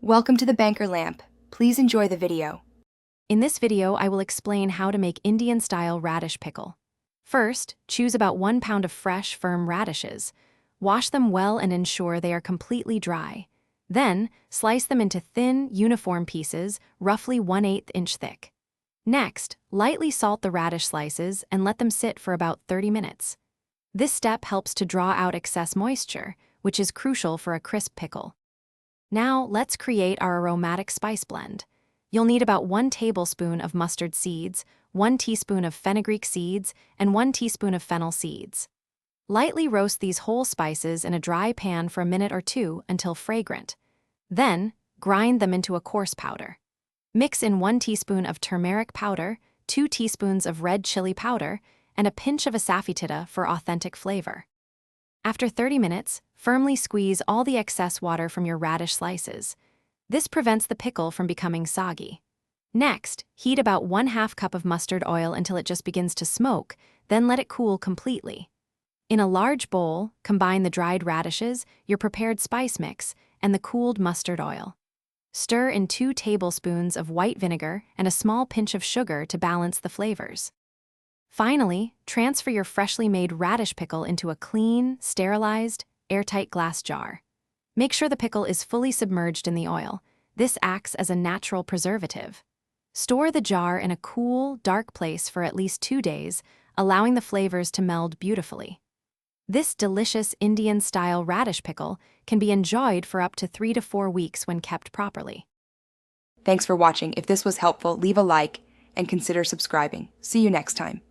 Welcome to the Banker Lamp. Please enjoy the video. In this video, I will explain how to make Indian-style radish pickle. First, choose about 1 pound of fresh, firm radishes. Wash them well and ensure they are completely dry. Then, slice them into thin, uniform pieces, roughly 1/8 inch thick. Next, lightly salt the radish slices and let them sit for about 30 minutes. This step helps to draw out excess moisture, which is crucial for a crisp pickle. Now, let's create our aromatic spice blend. You'll need about 1 tablespoon of mustard seeds, 1 teaspoon of fenugreek seeds, and 1 teaspoon of fennel seeds. Lightly roast these whole spices in a dry pan for a minute or two until fragrant. Then, grind them into a coarse powder. Mix in 1 teaspoon of turmeric powder, 2 teaspoons of red chili powder, and a pinch of asafoetida for authentic flavor. After 30 minutes, firmly squeeze all the excess water from your radish slices. This prevents the pickle from becoming soggy. Next, heat about 1/2 cup of mustard oil until it just begins to smoke, then let it cool completely. In a large bowl, combine the dried radishes, your prepared spice mix, and the cooled mustard oil. Stir in 2 tablespoons of white vinegar and a small pinch of sugar to balance the flavors. Finally, transfer your freshly made radish pickle into a clean, sterilized, airtight glass jar. Make sure the pickle is fully submerged in the oil. This acts as a natural preservative. Store the jar in a cool, dark place for at least 2 days, allowing the flavors to meld beautifully. This delicious Indian-style radish pickle can be enjoyed for up to 3 to 4 weeks when kept properly. Thanks for watching. If this was helpful, leave a like and consider subscribing. See you next time.